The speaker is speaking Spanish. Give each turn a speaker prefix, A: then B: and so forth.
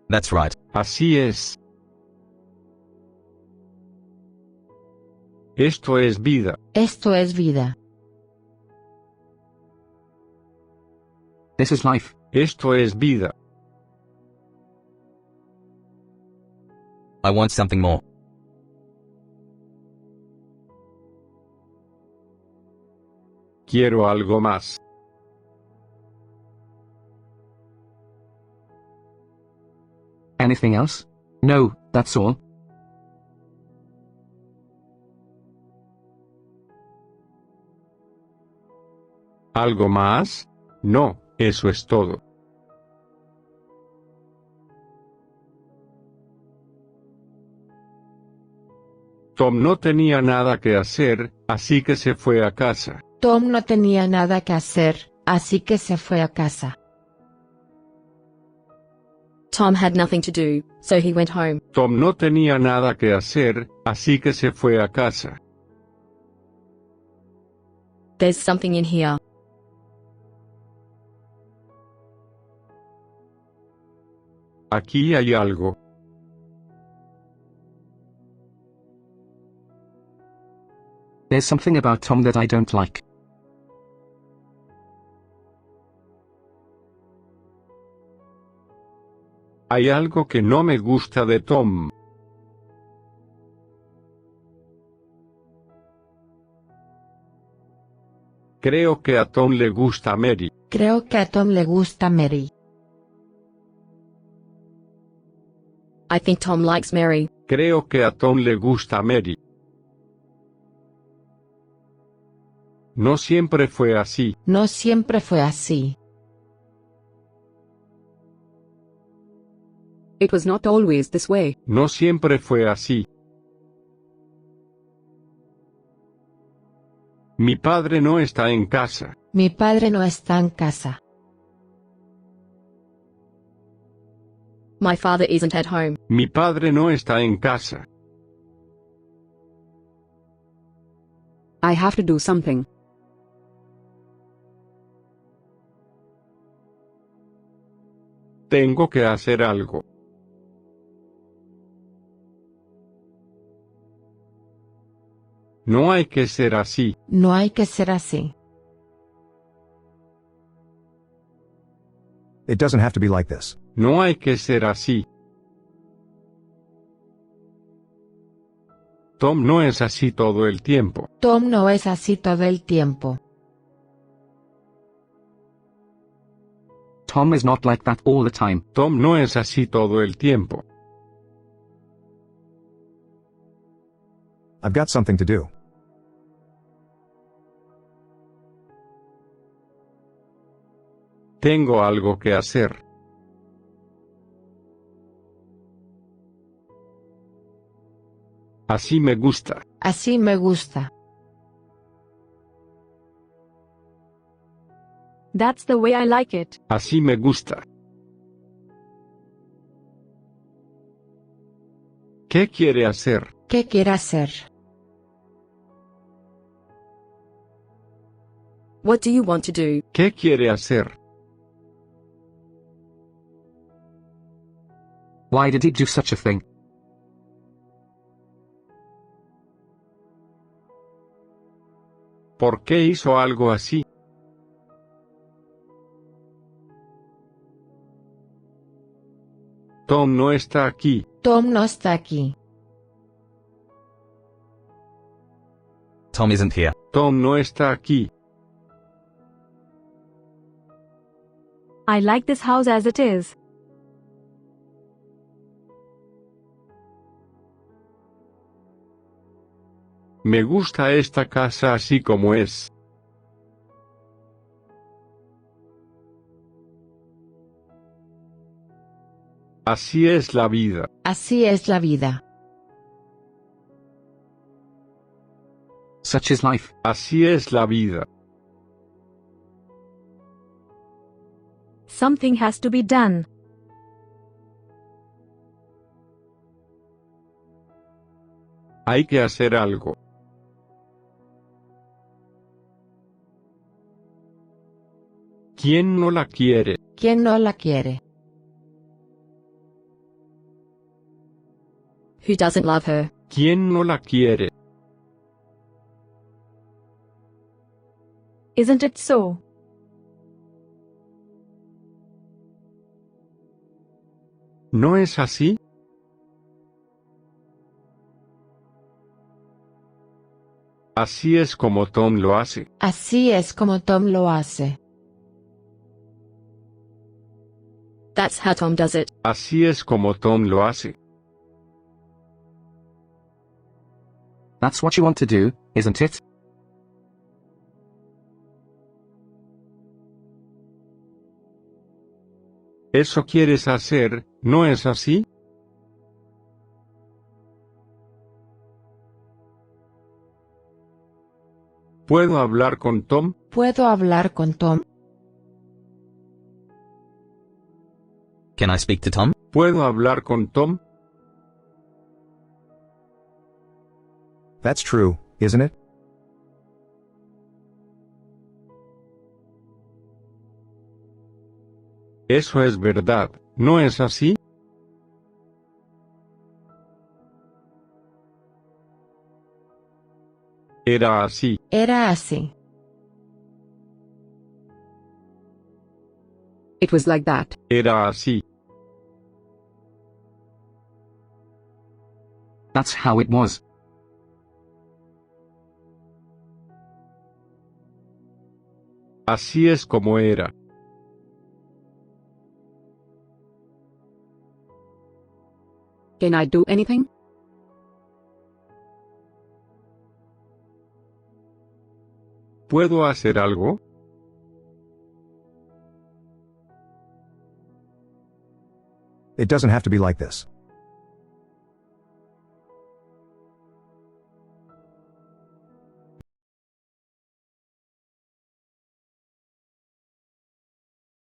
A: That's right.
B: Así es. Esto es vida.
C: Esto es vida.
A: This is life.
B: Esto es vida.
A: I want something more.
B: Quiero algo más.
A: Anything else? No, that's all.
B: ¿Algo más? No, eso es todo. Tom no tenía nada que hacer, así que se fue a casa.
C: Tom no tenía nada que hacer, así que se fue a casa.
D: Tom had nothing to do, so he went home.
B: Tom no tenía nada que hacer, así que se fue a casa.
D: There's something in here.
B: Aquí hay algo.
A: There's something about Tom that I don't like.
B: Hay algo que no me gusta de Tom. Creo que a Tom le gusta Mary.
C: Creo que a Tom le gusta Mary.
D: I think Tom likes Mary.
B: Creo que a Tom le gusta Mary. No siempre fue así.
C: No siempre fue así.
D: It was not always this way.
B: No siempre fue así. Mi padre no está en casa.
C: Mi padre no está en casa.
D: My father isn't at home.
B: Mi padre no está en casa.
D: I have to do something.
B: Tengo que hacer algo. No hay que ser así.
C: No hay que ser así.
E: It doesn't have to be like this.
B: No hay que ser así. Tom no es así todo el tiempo.
C: Tom no es así todo el tiempo.
A: Tom is not like that all the time.
B: Tom no es así todo el tiempo.
E: I've got something to do.
B: Tengo algo que hacer. Así me gusta.
C: Así me gusta.
D: That's the way I like it.
B: Así me gusta. ¿Qué quiere hacer?
C: ¿Qué quiere hacer?
D: What do you want to do?
B: ¿Qué quiere hacer?
A: Why did he do such a thing?
B: ¿Por qué hizo algo así? Tom no está aquí.
C: Tom no está aquí.
A: Tom isn't here.
B: Tom no está aquí.
D: I like this house as it is.
B: Me gusta esta casa así como es. Así es la vida.
C: Así es la vida.
A: Such is life.
B: Así es la vida.
D: Something has to be done.
B: Hay que hacer algo. ¿Quién no la quiere?
C: ¿Quién no la quiere?
F: Who doesn't love her?
B: ¿Quién no la quiere?
D: Isn't it so?
B: ¿No es así? Así es como Tom lo hace.
C: Así es como Tom lo hace.
F: That's how Tom does it.
B: Así es como Tom lo hace.
A: That's what you want to do, isn't it?
B: Eso quieres hacer, ¿no es así? ¿Puedo hablar con Tom?
C: ¿Puedo hablar con Tom?
G: Can I speak to Tom?
B: ¿Puedo hablar con Tom?
E: That's true, isn't it?
B: Eso es verdad, ¿no es así? Era así.
C: Era así.
F: It was like that.
B: Era así.
A: That's how it was.
B: Así es como era.
F: Can I do anything?
B: ¿Puedo hacer algo?
E: It doesn't have to be like this.